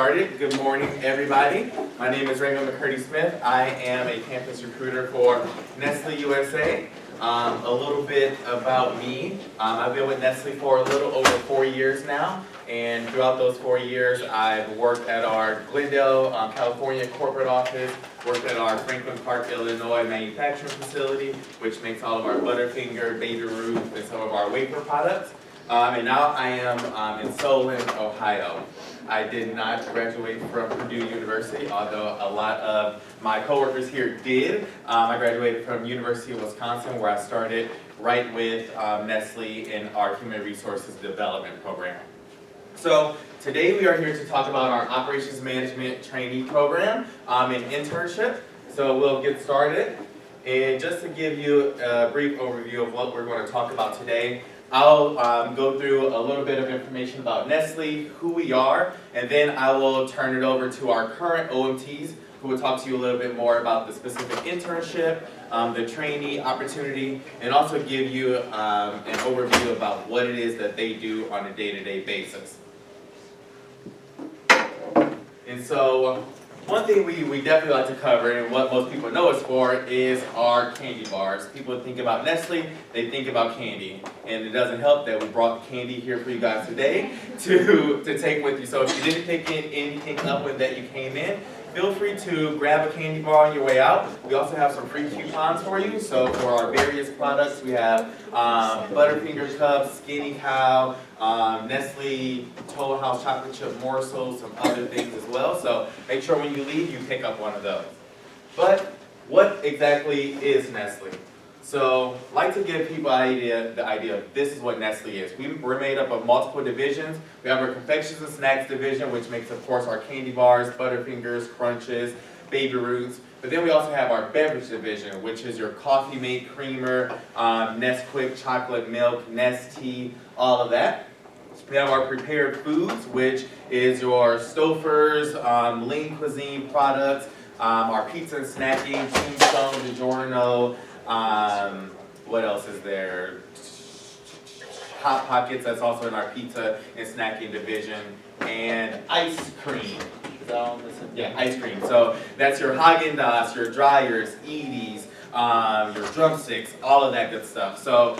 started. Good morning, everybody. My name is Raymond McCurdy-Smith. I am a campus recruiter for NestleUSA. A little bit about me. I've been with Nestle for a little over 4 years now, and throughout those 4 years, I've worked at our Glendale, California corporate office, worked at our Franklin Park, Illinois manufacturing facility, which makes all of our Butterfinger, Baby Ruth, and some of our wafer products. And now I am in Solon, Ohio. I did not graduate from Purdue University, although a lot of my coworkers here did. I graduated from University of Wisconsin, where I started right with Nestle in our Human Resources Development program. So today we are here to talk about our Operations Management Trainee Program and internship. So we'll get started. And just to give you a brief overview of what we're going to talk about today, I'll go through a little bit of information about Nestle, who we are, and then I will turn it over to our current OMTs, who will talk to you a little bit more about the specific internship, the trainee opportunity, and also give you an overview about what it is that they do on a day-to-day basis. And so, one thing we definitely like to cover, and what most people know us for, is our candy bars. People think about Nestle, they think about candy. And it doesn't help that we brought candy here for you guys today to take with you. So if you didn't pick anything up when that you came in, feel free to grab a candy bar on your way out. We also have some free coupons for you. So for our various products, we have Butterfinger Cups, Skinny Cow, Nestle Toll House Chocolate Chip Morsels, some other things as well. So make sure when you leave, you pick up one of those. But what exactly is Nestle? So I like to give people the idea of this is what Nestle is. We're made up of multiple divisions. We have our confections and snacks division, which makes, of course, our candy bars, Butterfingers, Crunches, Baby Ruths. But then we also have our beverage division, which is your Coffee Mate Creamer, Nesquik Chocolate Milk, Nestea, all of that. We have our prepared foods, which is your Stouffer's, lean cuisine products, our pizza and snacking, Tombstone, DiGiorno. What else is there? Hot Pockets, that's also in our pizza and snacking division, and ice cream. Is that all missing? Yeah, ice cream. So that's your Haagen-Dazs, your Dryers, Edie's, your drumsticks, all of that good stuff. So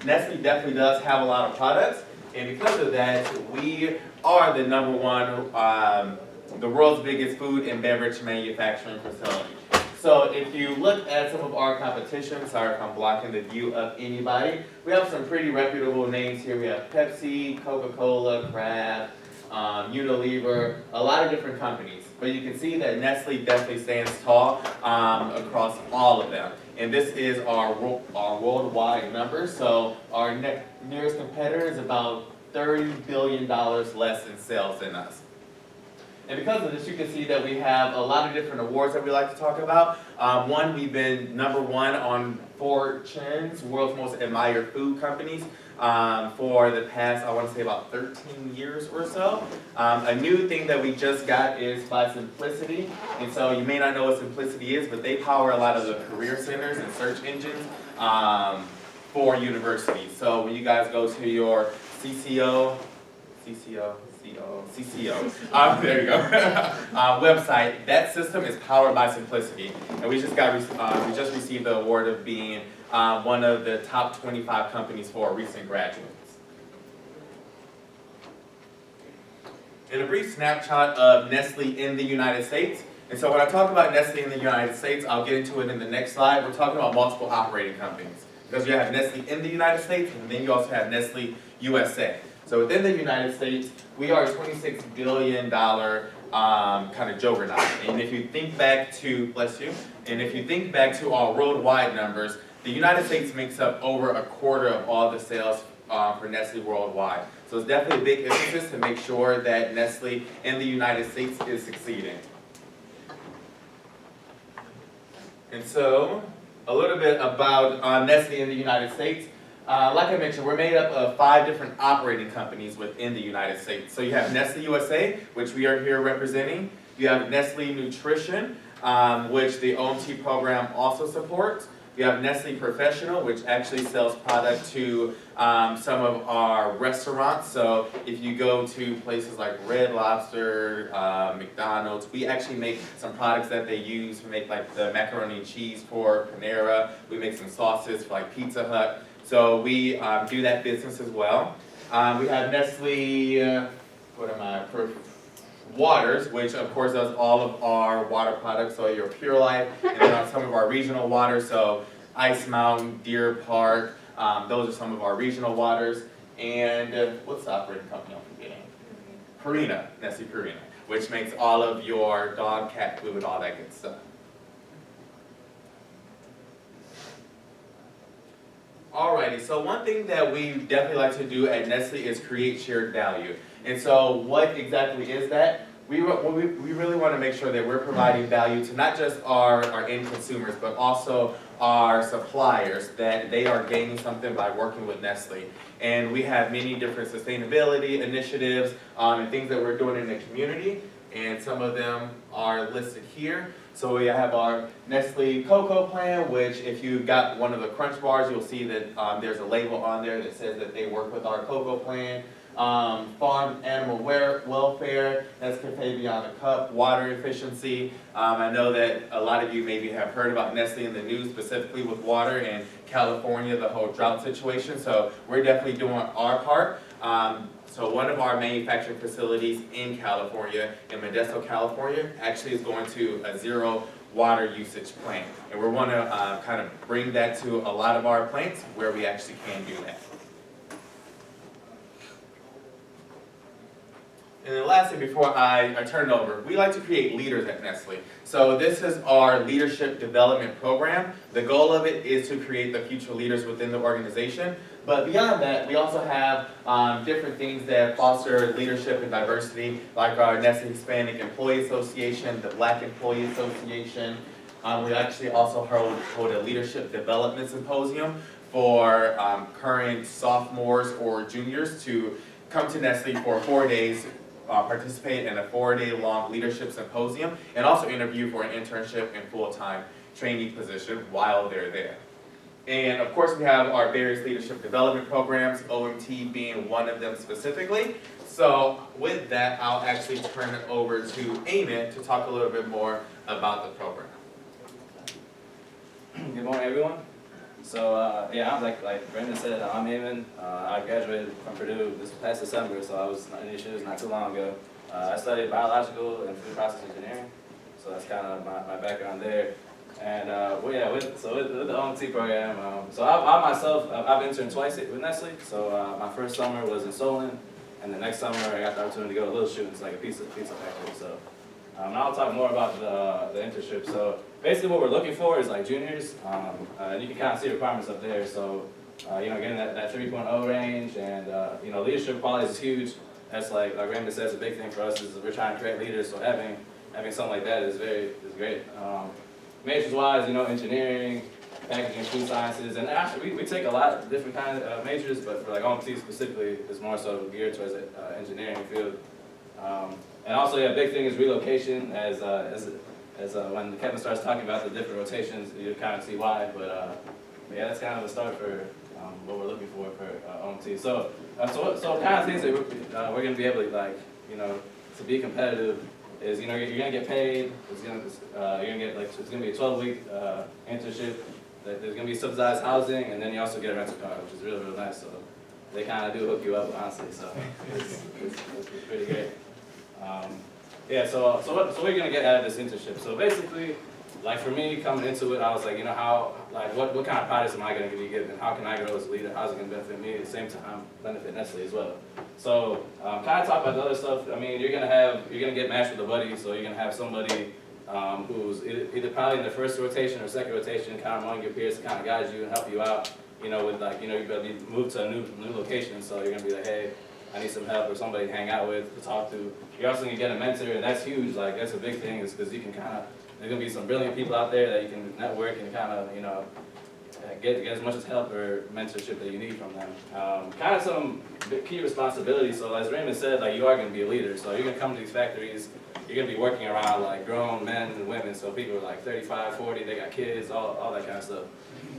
Nestle definitely does have a lot of products, and because of that, we are the number one, the world's biggest food and beverage manufacturing facility. So if you look at some of our competition, sorry if I'm blocking the view of anybody, we have some pretty reputable names here. We have Pepsi, Coca-Cola, Kraft, Unilever, a lot of different companies. But you can see that Nestle definitely stands tall across all of them. And this is our worldwide numbers. So our nearest competitor is about $30 billion less in sales than us. And because of this, you can see that we have a lot of different awards that we like to talk about. One, we've been number one on Fortune's World's Most Admired Food Companies for the past, I want to say about 13 years or so. A new thing that we just got is by Simplicity. And so you may not know what Simplicity is, but they power a lot of the career centers and search engines for universities. So when you guys go to your CCO, there you go, website, that system is powered by Simplicity. And we just received the award of being one of the top 25 companies for recent graduates. And a brief snapshot of Nestle in the United States. And so when I talk about Nestle in the United States, I'll get into it in the next slide. We're talking about multiple operating companies. Because you have Nestle in the United States, and then you also have Nestle USA. So within the United States, we are a $26 billion kind of juggernaut. And if you think back to, bless you, and if you think back to our worldwide numbers, the United States makes up over a quarter of all the sales for Nestle worldwide. So it's definitely a big emphasis to make sure that Nestle in the United States is succeeding. And so, a little bit about Nestle in the United States. Like I mentioned, we're made up of 5 different operating companies within the United States. So you have Nestle USA, which we are here representing. You have Nestle Nutrition, which the OMT program also supports. We have Nestle Professional, which actually sells product to some of our restaurants. So if you go to places like Red Lobster, McDonald's, we actually make some products that they use. We make like the macaroni and cheese for Panera. We make some sauces for like Pizza Hut. So we do that business as well. We have Nestle, Waters, which of course does all of our water products, so your Pure Life, and then some of our regional waters, so Ice Mountain, Deer Park, those are some of our regional waters. And what's the operating company I'm forgetting? Purina, Nestle Purina, which makes all of your dog, cat food, all that good stuff. Alrighty, so one thing that we definitely like to do at Nestle is create shared value. And so what exactly is that? We really want to make sure that we're providing value to not just our end consumers, but also our suppliers, that they are gaining something by working with Nestle. And we have many different sustainability initiatives and things that we're doing in the community, and some of them are listed here. So we have our Nestle Cocoa Plan, which if you got one of the Crunch bars, you'll see that there's a label on there that says that they work with our Cocoa Plan. Farm animal welfare, Nescafe Beyond a Cup, water efficiency. I know that a lot of you maybe have heard about Nestle in the news, specifically with water in California, the whole drought situation. So we're definitely doing our part. So one of our manufacturing facilities in California, in Modesto, California, actually is going to a zero water usage plant. And we want to kind of bring that to a lot of our plants where we actually can do that. And then lastly, before I turn it over, we like to create leaders at Nestle. So this is our leadership development program. The goal of it is to create the future leaders within the organization. But beyond that, we also have different things that foster leadership and diversity, like our Nestle Hispanic Employee Association, the Black Employee Association. We actually also hold a leadership development symposium for current sophomores or juniors to come to Nestle for 4 days, participate in a 4-day-long leadership symposium, and also interview for an internship and full-time trainee position while they're there. And of course we have our various leadership development programs, OMT being one of them specifically. So with that, I'll actually turn it over to Eamon to talk a little bit more about the program. Good morning, everyone. So yeah, I'm like Brendan said, I'm Eamon. I graduated from Purdue this past December, so I was in these shoes not too long ago. I studied biological and food process engineering, so that's kind of my background there. And well, yeah, with the OMT program, so I myself, I've interned twice with Nestle. So my first summer was in Solon, and the next summer I got the opportunity to go to Little Shoot. It's like a pizza factory. So and I'll talk more about the internship. So basically what we're looking for is like juniors, and you can kind of see requirements up there. So you know, getting that 3.0 range, and you know, leadership qualities is huge. That's like Raymond says, a big thing for us is we're trying to create leaders. So having something like that is great. Majors-wise, you know, engineering, packaging, food sciences, and actually we take a lot of different kinds of majors, but for like OMT specifically, it's more so geared towards the engineering field. And also, yeah, a big thing is relocation. As when Kevin starts talking about the different rotations, you kind of see why. But yeah, that's kind of a start for what we're looking for OMT. So kind of things that we're going to be able to, like, you know, to be competitive is, you know, you're going to get paid. You're going to get, like, it's going to be a 12-week internship. There's going to be subsidized housing, and then you also get a rental car, which is really, really nice. So they kind of do hook you up, honestly. So it's pretty great. Yeah, so what are you going to get out of this internship? So basically, like for me, coming into it, I was like, you know, what kind of products am I going to be given? How can I grow as a leader? How's it going to benefit me? At the same time, benefit Nestle as well. So kind of talk about the other stuff. I mean, you're going to get matched with a buddy. So you're going to have somebody who's either probably in the first rotation or second rotation, kind of among your peers to kind of guide you and help you out. You know, with like, you know, you're going to be moved to a new location. So you're going to be like, hey, I need some help or somebody to hang out with, to talk to. You're also going to get a mentor, and that's huge. Like, that's a big thing, is because you can kind of, there's going to be some brilliant people out there that you can network and kind of, you know, get as much as help or mentorship that you need from them. Kind of some key responsibilities. So as Raymond said, like you are going to be a leader. So you're going to come to these factories. You're going to be working around like grown men and women. So people are like 35, 40, they got kids, all that kind of stuff.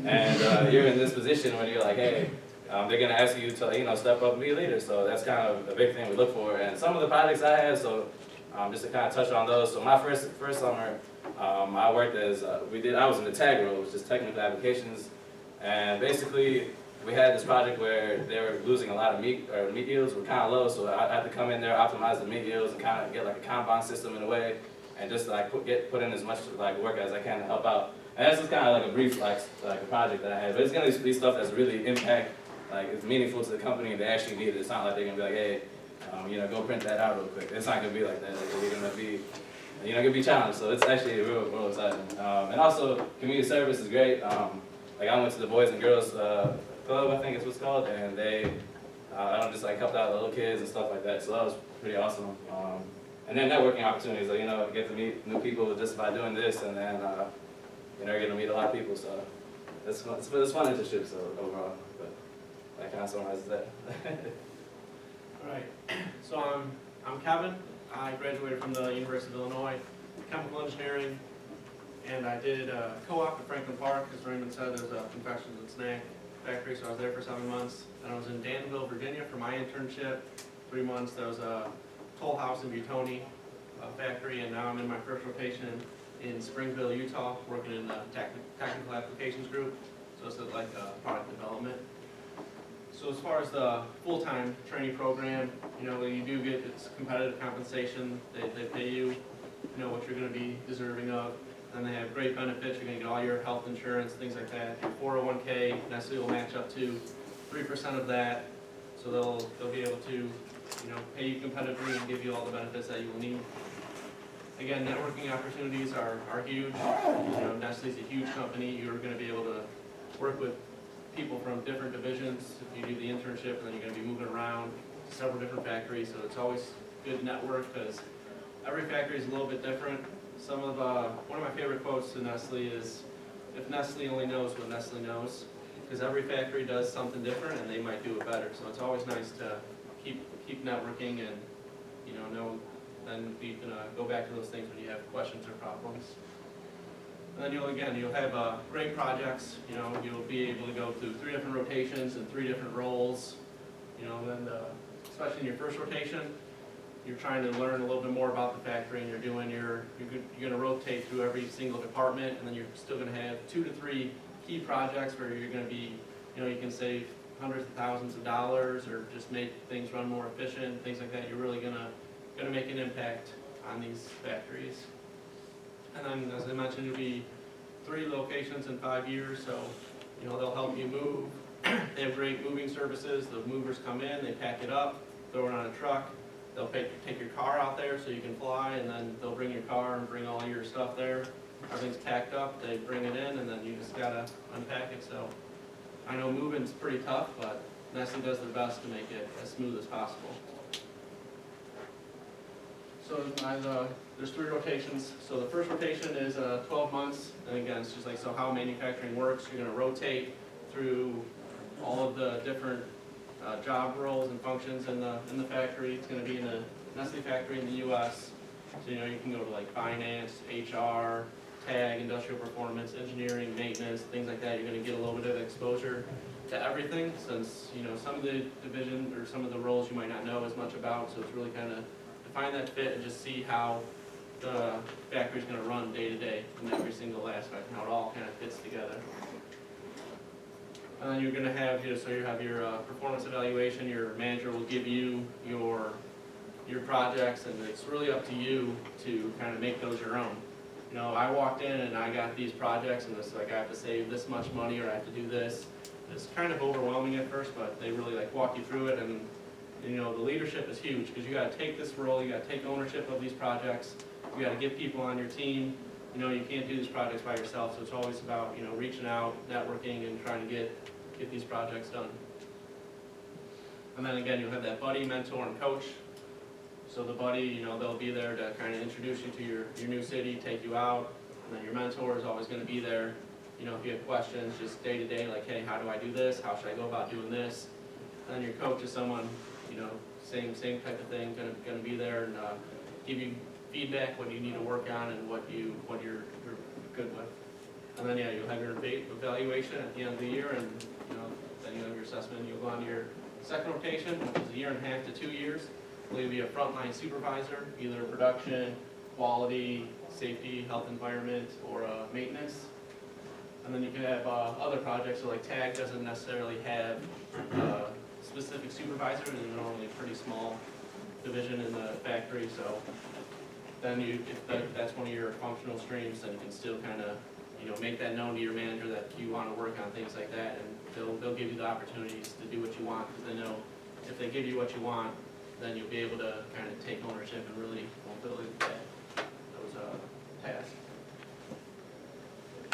And you're in this position where you're like, hey, they're going to ask you to step up and be a leader. So that's kind of a big thing we look for. And some of the projects I had, so just to kind of touch on those. So my first summer, I worked as, I was in the tag role, which is technical applications. And basically, we had this project where they were losing a lot of meat yields were kind of low. So I had to come in there, optimize the meat yields, and kind of get like a Kanban system in a way, and just like put in as much like work as I can to help out. And that's just kind of like a brief like a project that I had. But it's gonna be stuff that's really it's meaningful to the company and they actually need it. It's not like they're gonna be like, hey, go print that out real quick. It's not gonna be like that. You're gonna be, gonna be challenged. So it's actually real exciting. And also, community service is great. Like I went to the Boys and Girls Club, I think it's what's called, and they, just like helped out little kids and stuff like that. So that was pretty awesome. And then networking opportunities, get to meet new people just by doing this, and then you're getting to meet a lot of people. So it's fun internship. So overall, but that kind of summarizes that. All right, so I'm Kevin. I graduated from the University of Illinois, chemical engineering, and I did a co-op at Franklin Park, as Raymond said, there's a confections and snack factory, so I was there for 7 months. Then I was in Danville, Virginia for my internship, 3 months. There was a Toll House in Buitoni factory, and now I'm in my first rotation in Springville, Utah, working in the technical applications group, so it's like product development. So as far as the full-time training program, you do get, it's competitive compensation. They pay you, what you're going to be deserving of. And they have great benefits. You're going to get all your health insurance, things like that. Your 401k, Nestle will match up to 3% of that. So they'll be able to, pay you competitively and give you all the benefits that you will need. Again, networking opportunities are huge. Nestle's a huge company. You're going to be able to work with people from different divisions. If you do the internship, and then you're going to be moving around to several different factories. So it's always good to network because every factory is a little bit different. One of my favorite quotes to Nestle is, if Nestle only knows what Nestle knows, because every factory does something different and they might do it better. So it's always nice to keep networking and then you can go back to those things when you have questions or problems. And then you'll have great projects. You'll be able to go through 3 different rotations and 3 different roles. Then especially in your first rotation, you're trying to learn a little bit more about the factory, and you're going to rotate through every single department, and then you're still going to have 2 to 3 key projects where you're going to be, you can save hundreds of thousands of dollars or just make things run more efficient, things like that. You're really going to make an impact on these factories. And then, as I mentioned, you'll be 3 locations in 5 years, so they'll help you move. They have great moving services. The movers come in, they pack it up, throw it on a truck. They'll take your car out there so you can fly, and then they'll bring your car and bring all your stuff there. Everything's packed up, they bring it in, and then you just gotta unpack it. So I know moving's pretty tough, but Nestle does their best to make it as smooth as possible. So there's 3 rotations. So the first rotation is 12 months, and again, it's just like how manufacturing works. You're gonna rotate through all of the different job roles and functions in the factory. It's going to be in a Nestle factory in the U.S. So you can go to like finance, HR, tag, industrial performance, engineering, maintenance, things like that. You're going to get a little bit of exposure to everything, since some of the division or some of the roles you might not know as much about. So it's really kind of to find that fit and just see how the factory is going to run day to day in every single aspect and how it all kind of fits together. And then you're going to have you have your performance evaluation. Your manager will give you your projects, and it's really up to you to kind of make those your own. I walked in and I got these projects, and it's like I have to save this much money or I have to do this. It's kind of overwhelming at first, but they really walk you through it, and the leadership is huge because you got to take this role, you got to take ownership of these projects, you got to get people on your team. You can't do these projects by yourself, so it's always about reaching out, networking, and trying to get these projects done. And then again, you'll have that buddy, mentor, and coach. So the buddy, they'll be there to kind of introduce you to your new city, take you out, and then your mentor is always going to be there, you know, if you have questions, just day to day, like, hey, how do I do this? How should I go about doing this? And then your coach is someone, you know, same type of thing, gonna be there and give you feedback, what you need to work on and what you're good with. And then, yeah, you'll have your evaluation at the end of the year, and, you know, then you have your assessment. You'll go on to your second rotation, which is 1.5 to 2 years. You'll be a frontline supervisor, either production, quality, safety, health environment, or maintenance. And then you can have other projects, so like TAG doesn't necessarily have a specific supervisor, and they're normally a pretty small division in the factory, so then if that's one of your functional streams, then you can still kind of, you know, make that known to your manager that you want to work on things like that, and they'll give you the opportunities to do what you want, because they know if they give you what you want, then you'll be able to kind of take ownership and really fulfill those tasks.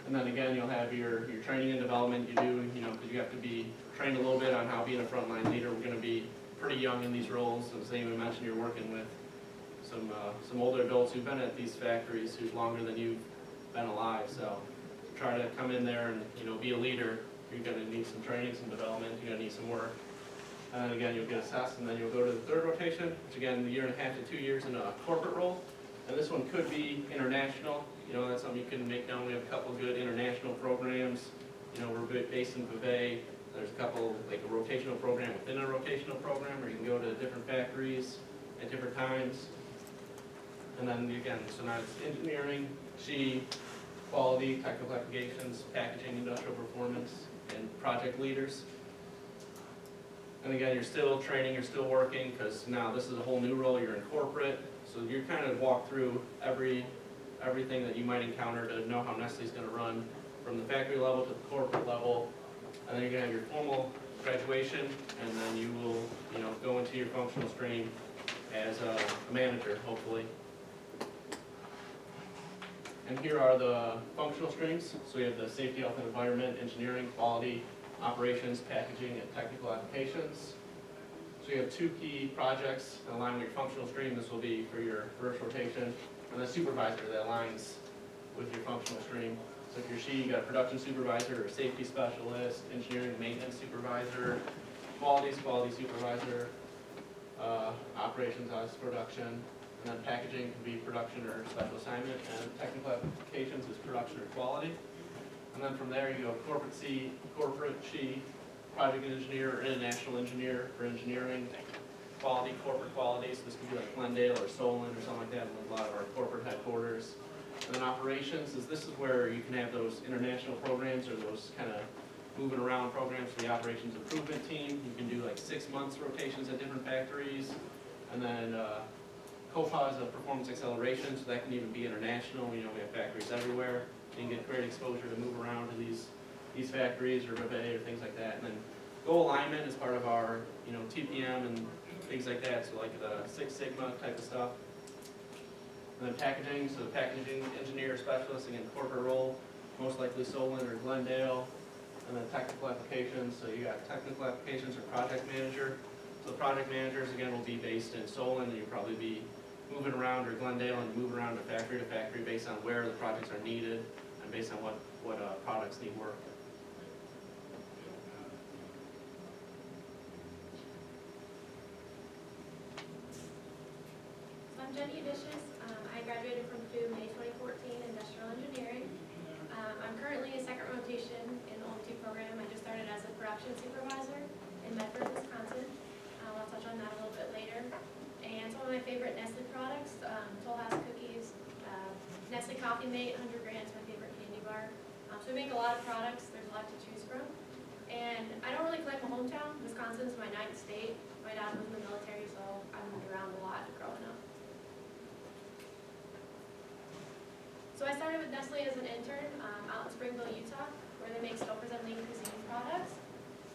And then again, you'll have your training and development you do, you know, because you have to be trained a little bit on how being a frontline leader. We're going to be pretty young in these roles. As they even mentioned, you're working with some older adults who've been at these factories who's longer than you've been alive. So try to come in there and, you know, be a leader. You're going to need some training, some development. You're going to need some work. And then again, you'll get assessed, and then you'll go to the third rotation, which again, 1.5 to 2 years in a corporate role. And this one could be international. You know, that's something you can make known. We have a couple of good international programs. You know, we're based in Purdue. There's a couple, like a rotational program within a rotational program, where you can go to different factories at different times. And then again, so now it's engineering, quality, technical applications, packaging, industrial performance, and project leaders. And again, you're still training, you're still working, because now this is a whole new role. You're in corporate, so you're kind of walk through everything that you might encounter to know how Nestle's going to run from the factory level to the corporate level. And then you're going to have your formal graduation, and then you will, you know, go into your functional stream as a manager, hopefully. And here are the functional streams. So we have the safety, health, and environment, engineering, quality, operations, packaging, and technical applications. So you have 2 key projects that align with your functional stream. This will be for your first rotation, and the supervisor that aligns with your functional stream. So if you're you got a production supervisor, or safety specialist, engineering maintenance supervisor, quality supervisor, operations as production, and then packaging can be production or special assignment, and technical applications is production or quality. And then from there you go corporate project engineer or international engineer for engineering, quality, corporate quality, so this could be like Glendale or Solon or something like that, with a lot of our corporate headquarters. And then operations this is where you can have those international programs, or those kind of moving around programs for the operations improvement team. You can do like 6 months rotations at different factories. And then COPA is a performance acceleration, so that can even be international. You know, we have factories everywhere. You can get great exposure to move around to these factories or Rivet or things like that. And then goal alignment is part of our, you know, TPM and things like that, so like the Six Sigma type of stuff. And then packaging, so the packaging engineer specialist, again, corporate role, most likely Solon or Glendale. And then technical applications, so you got technical applications or project manager. So the project managers, again, will be based in Solon, and you'll probably be moving around, or Glendale, and move around to factory based on where the projects are needed and based on what products need work. So I'm Jenny Adicious. I graduated from Purdue May 2014 in industrial engineering. I'm currently a second rotation in the OMT program. I just started as a production supervisor in Medford, Wisconsin. I'll touch on that a little bit later. And some of my favorite Nestle products, Toll House cookies, Nestle Coffee Mate, 100 grams, my favorite candy bar. So we make a lot of products. There's a lot to choose from. And I don't really claim my hometown. Wisconsin's my 9th state. My dad was in the military, so I moved around a lot growing up. So I started with Nestle as an intern out in Springville, Utah, where they make Stouffer's and lean cuisine products.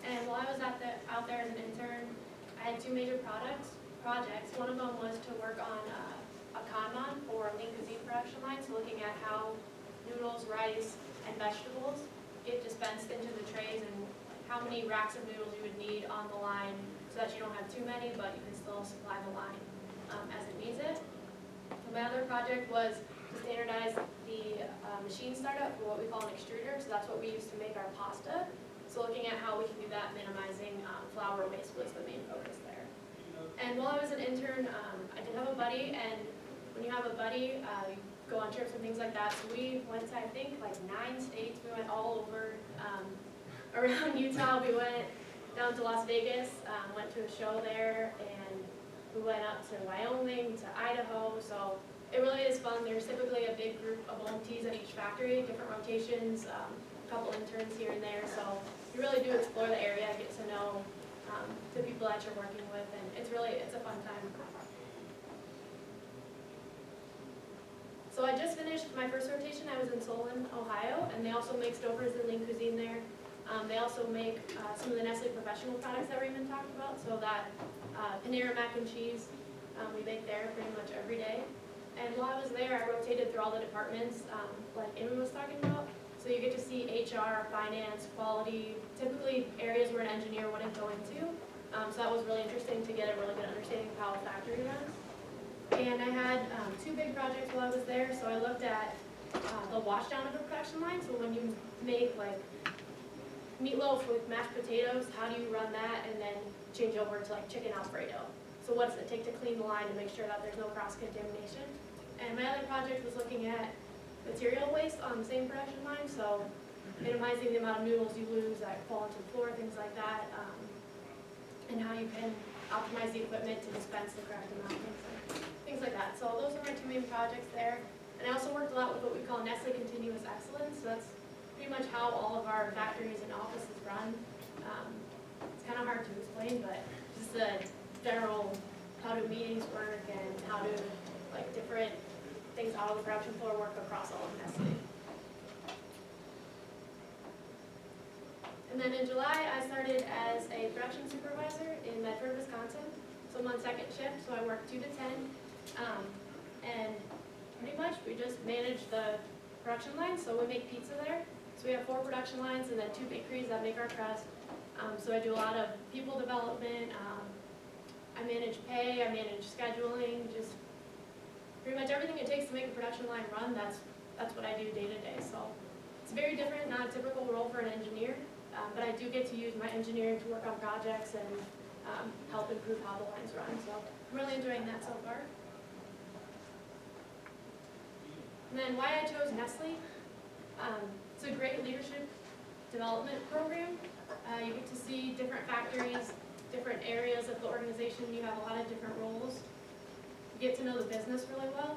And while I was out there as an intern, I had 2 major projects. One of them was to work on a kanban for a lean cuisine production line, so looking at how noodles, rice, and vegetables get dispensed into the trays, and how many racks of noodles you would need on the line so that you don't have too many, but you can still supply the line as it needs it. And My other project was to standardize the machine startup for what we call an extruder, so that's what we use to make our pasta. So looking at how we can do that, minimizing flour waste was the main focus there. And while I was an intern, I did have a buddy, and when you have a buddy, you go on trips and things like that. So we went to, I think, like 9 states. We went all over around Utah. We went down to Las Vegas, went to a show there, and we went up to Wyoming, to Idaho. So it really is fun. There's typically a big group of OMTs at each factory, different rotations, a couple interns here and there. So you really do explore the area, get to know the people that you're working with, and it's a fun time. So I just finished my first rotation. I was in Solon, Ohio, and they also make Stouffer's and lean cuisine there. They also make some of the Nestle professional products that Raymond talked about. So that Panera mac and cheese, we make there pretty much every day. And while I was there, I rotated through all the departments, like Amy was talking about. So you get to see HR, finance, quality, typically areas where an engineer wouldn't go into. So that was really interesting to get a really good understanding of how a factory runs. And I had 2 big projects while I was there. So I looked at the wash down of a production line. So when you make like meatloaf with mashed potatoes, how do you run that and then change over to like chicken Alfredo? So what does it take to clean the line to make sure that there's no cross-contamination? And my other project was looking at material waste on the same production line, so minimizing the amount of noodles you lose that fall into the floor, things like that, and how you can optimize the equipment to dispense the correct amount, things like that. So those are my 2 main projects there. And I also worked a lot with what we call Nestle Continuous Excellence. So that's pretty much how all of our factories and offices run. It's kind of hard to explain, but just the general how do meetings work and how do like different things out of the production floor work across all of Nestle. And then in July, I started as a production supervisor in Medford, Wisconsin. So I'm on second shift, so I work 2 to 10. And pretty much we just manage the production lines. So we make pizza there. So we have 4 production lines and then 2 bakeries that make our crust. So I do a lot of people development. I manage pay, I manage scheduling, just pretty much everything it takes to make a production line run, that's what I do day to day. So it's very different, not a typical role for an engineer, but I do get to use my engineering to work on projects and help improve how the lines run. So I'm really enjoying that so far. And then why I chose Nestle. It's a great leadership development program. You get to see different factories, different areas of the organization. You have a lot of different roles. You get to know the business really well.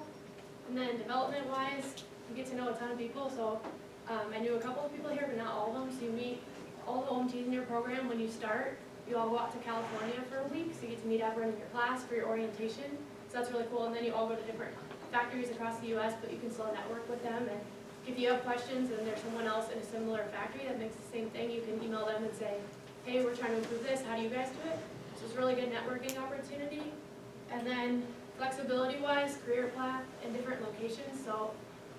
And then development-wise, you get to know a ton of people. So I knew a couple of people here, but not all of them. So you meet all the OMTs in your program when you start. You all go out to California for a week, so you get to meet everyone in your class for your orientation. So that's really cool. And then you all go to different factories across the U.S., but you can still network with them. And if you have questions and there's someone else in a similar factory that makes the same thing, you can email them and say, hey, we're trying to improve this. How do you guys do it? So it's a really good networking opportunity. And then flexibility-wise, career path in different locations. So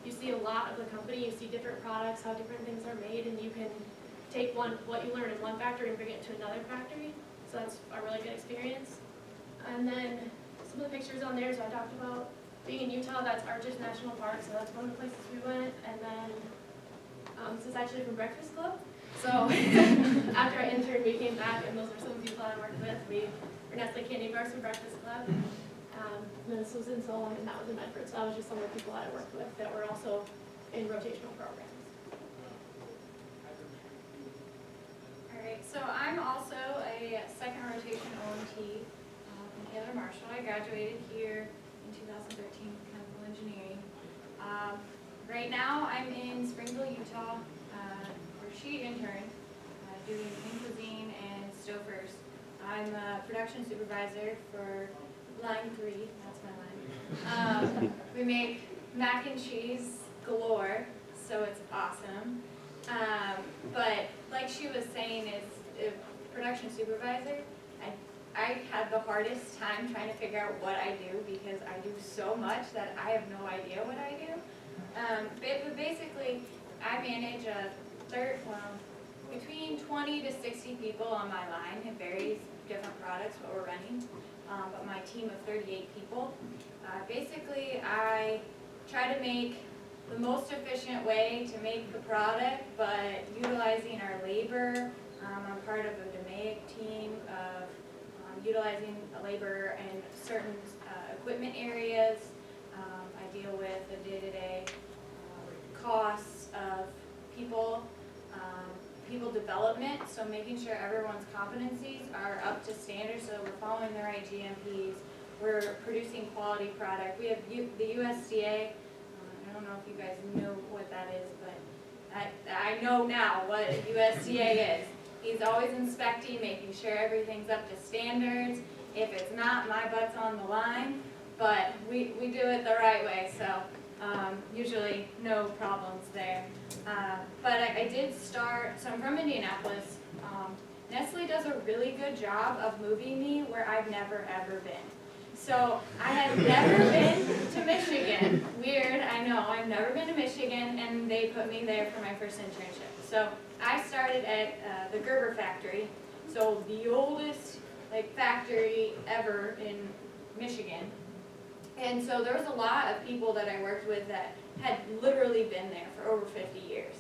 you see a lot of the company, you see different products, how different things are made, and you can take what you learn in one factory and bring it to another factory. So that's a really good experience. And then some of the pictures on there, so I talked about being in Utah, that's Arches National Park, so that's one of the places we went. And then this is actually from Breakfast Club. So after I interned, we came back, and those are some of the people I worked with. We were Nestle Candy Bars from Breakfast Club. And then this was in Solon, and that was in Medford. So that was just some of the people that I worked with that were also in rotational programs. All right, so I'm also a second rotation OMT from Taylor Marshall. I graduated here in 2013 with chemical engineering. Right now I'm in Springville, Utah, where she interned, doing lean cuisine and Stouffer's. I'm a production supervisor for line 3, that's my line. We make mac and cheese galore, so it's awesome. But like she was saying, as a production supervisor, I had the hardest time trying to figure out what I do because I do so much that I have no idea what I do. But basically, I manage between 20 to 60 people on my line. It varies, different products, what we're running. But my team of 38 people, Basically, I try to make the most efficient way to make the product, but utilizing our labor. I'm part of a DMAIC team of utilizing labor in certain equipment areas. I deal with the day-to-day costs of people, people development, so making sure everyone's competencies are up to standard, so we're following the right GMPs, we're producing quality product. We have the USDA, I don't know if you guys know what that is, but I know now what USDA is. He's always inspecting, making sure everything's up to standards. If it's not, my butt's on the line, but we do it the right way, so usually no problems there. But I did start, so I'm from Indianapolis. Nestle does a really good job of moving me where I've never ever been. So I have never been to Michigan. Weird, I know, I've never been to Michigan, and they put me there for my first internship. So I started at the Gerber factory, so the oldest factory ever in Michigan. And so there was a lot of people that I worked with that had literally been there for over 50 years.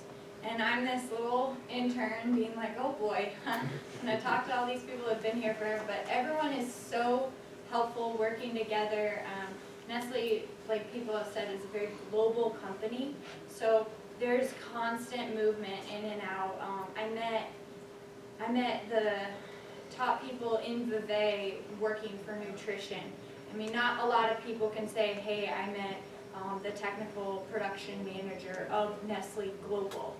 And I'm this little intern being like, oh boy, and I talked to all these people who have been here forever, but everyone is so helpful working together. Nestle, like people have said, is a very global company, so there's constant movement in and out. I met the top people in Vevey working for nutrition. I mean, not a lot of people can say, hey, I met the technical production manager of Nestle Global.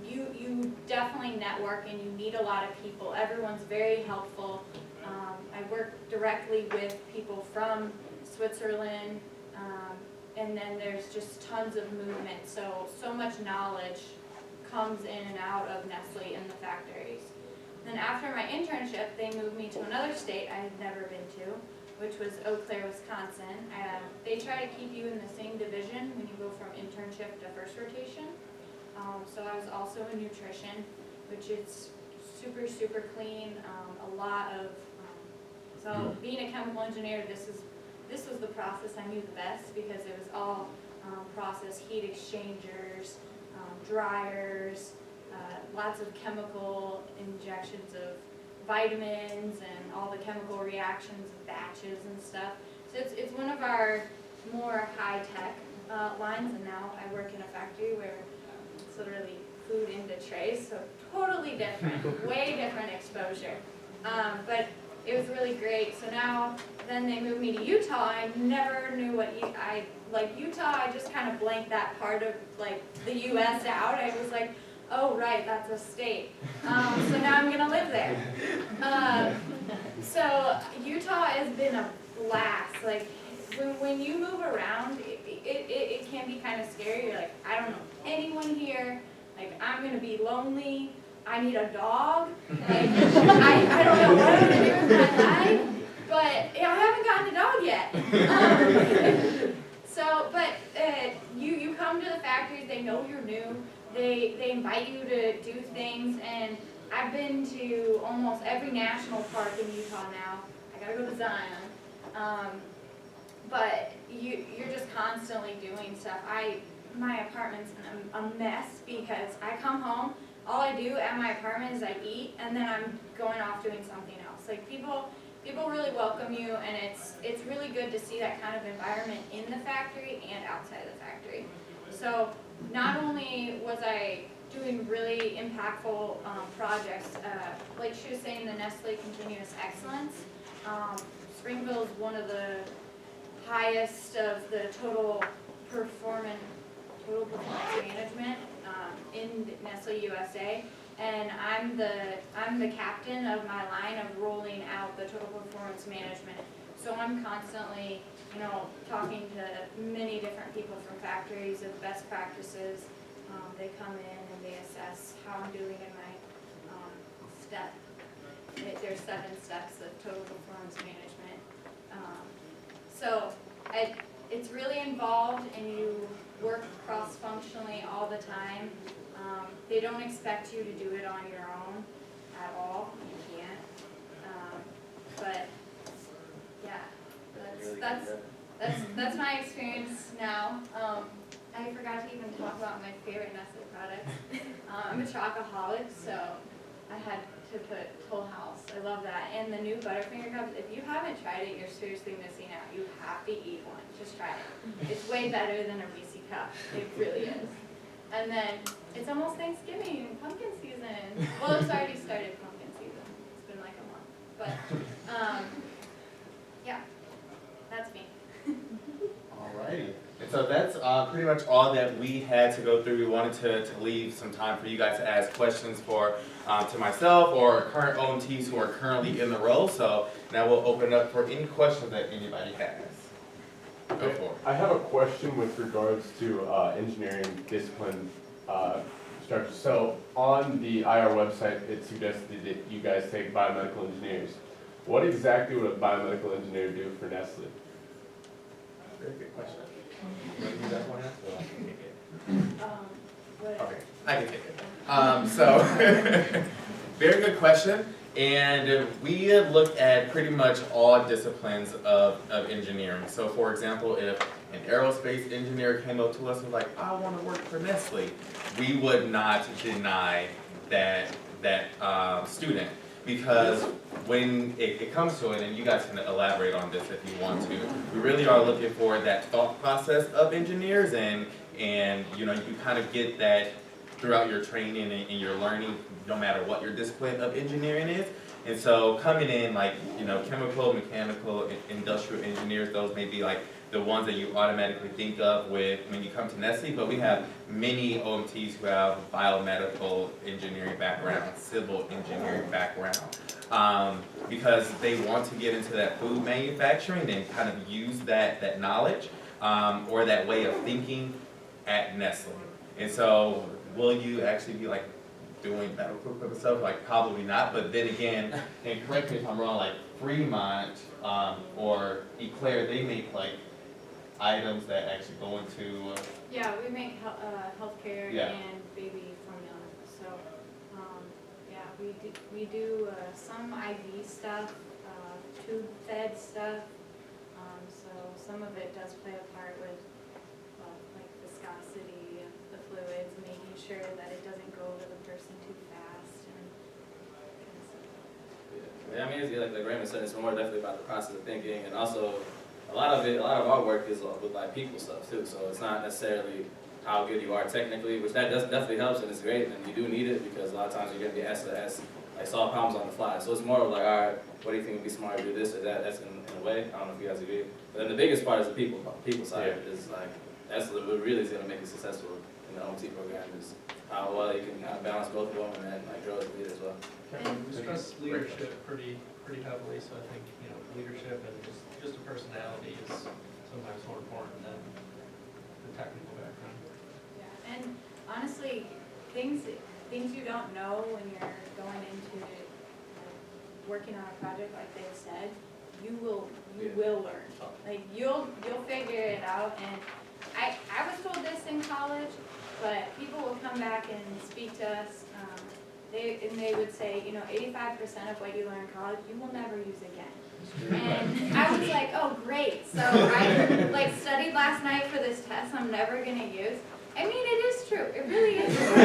You definitely network and you meet a lot of people. Everyone's very helpful. I work directly with people from Switzerland, and then there's just tons of movement. So much knowledge comes in and out of Nestle in the factories. Then after my internship, they moved me to another state I had never been to, which was Eau Claire, Wisconsin. They try to keep you in the same division when you go from internship to first rotation. So I was also in nutrition, which is super, super clean. A lot of, so being a chemical engineer, this was the process I knew the best because it was all process heat exchangers, dryers, lots of chemical injections of vitamins and all the chemical reactions of batches and stuff. So it's one of our more high-tech lines, and now I work in a factory where it's literally food into trays, so totally different, way different exposure. But it was really great. So now, then they moved me to Utah. I never knew what Utah, I just kind of blanked that part of the U.S. out. I was like, oh right, that's a state. So now I'm gonna live there. So Utah has been a blast. When you move around, it can be kind of scary. You're like, I don't know anyone here. I'm gonna be lonely. I need a dog. I don't know what I'm gonna do with my life, but I haven't gotten a dog yet. But you come to the factories. They know you're new. They invite you to do things, and I've been to almost every national park in Utah now. I gotta go to Zion. But you're just constantly doing stuff. My apartment's a mess because I come home, all I do at my apartment is I eat, and then I'm going off doing something else. People really welcome you, and it's really good to see that kind of environment in the factory and outside of the factory. So not only was I doing really impactful projects, like she was saying, the Nestle Continuous Excellence, Springville is one of the highest of the total performance management in Nestle USA, and I'm the captain of my line of rolling out the total performance management. So I'm constantly, talking to many different people from factories of best practices. They come in and they assess how I'm doing in my step. There's 7 steps of total performance management. So it's really involved, and you work cross-functionally all the time. They don't expect you to do it on your own at all. You can't. But yeah, that's my experience now. I forgot to even talk about my favorite Nestle products. I'm a chocoholic, so I had to put Toll House. I love that. And the new Butterfinger cups, if you haven't tried it, you're seriously missing out. You have to eat one. Just try it. It's way better than a Reese cup. It really is. And then it's almost Thanksgiving, pumpkin season. Well, it's already started pumpkin season. It's been like a month. But, yeah, that's me. Alrighty. And so that's pretty much all that we had to go through. We wanted to leave some time for you guys to ask questions to myself or current OMTs who are currently in the role. So now we'll open up for any questions that anybody has. Go for it. I have a question with regards to engineering discipline structure. So on the IR website, it suggested that you guys take biomedical engineers. What exactly would a biomedical engineer do for Nestle? Very good question. You want to do that one answer, or I can take it? Okay, I can take it. Very good question. And we look at pretty much all disciplines of engineering. So for example, if an aerospace engineer came up to us and was like, I want to work for Nestle, we would not deny that student. Because when it comes to it, and you guys can elaborate on this if you want to, we really are looking for that thought process of engineers, and you know, you kind of get that throughout your training and your learning, no matter what your discipline of engineering is. And so coming in like, you know, chemical, mechanical, industrial engineers, those may be like the ones that you automatically think of when you come to Nestle, but we have many OMTs who have biomedical engineering background, civil engineering background, because they want to get into that food manufacturing and kind of use that knowledge or that way of thinking at Nestle. And so will you actually be like doing medical equipment stuff? Like probably not, but then again, and correct me if I'm wrong, like Fremont or Eclair, they make like items that actually go into Yeah, we make healthcare Yeah. and baby formula. So, yeah, we do some IV stuff, tube fed stuff. So some of it does play a part with like viscosity of the fluids, making sure that it doesn't go over the person too fast. Yeah, I mean, it's like Raymond said, it's more definitely about the process of thinking, and also a lot of our work is with like people stuff too. So it's not necessarily how good you are technically, which that definitely helps and it's great, and you do need it because a lot of times you're gonna be asked to like solve problems on the fly. So it's more of like, all right, what do you think would be smart to do this or that? That's in a way. I don't know if you guys agree. But then the biggest part is the people side. Yeah. Is like that's what really is gonna make you successful in the OMT program is how well you can kind of balance both of them and then like grow as a leader as well. We stress leadership pretty heavily, so I think, you know, leadership and just a personality is sometimes more important than the technical background. Yeah, and honestly, things you don't know when you're going into working on a project like they said, you will learn. Like you'll figure it out. And I was told this in college, but people will come back and speak to us. They would say, you know, 85% of what you learn in college, you will never use again. And I was like, oh, great. So I like studied last night for this test I'm never going to use. I mean, it is true. It really is true.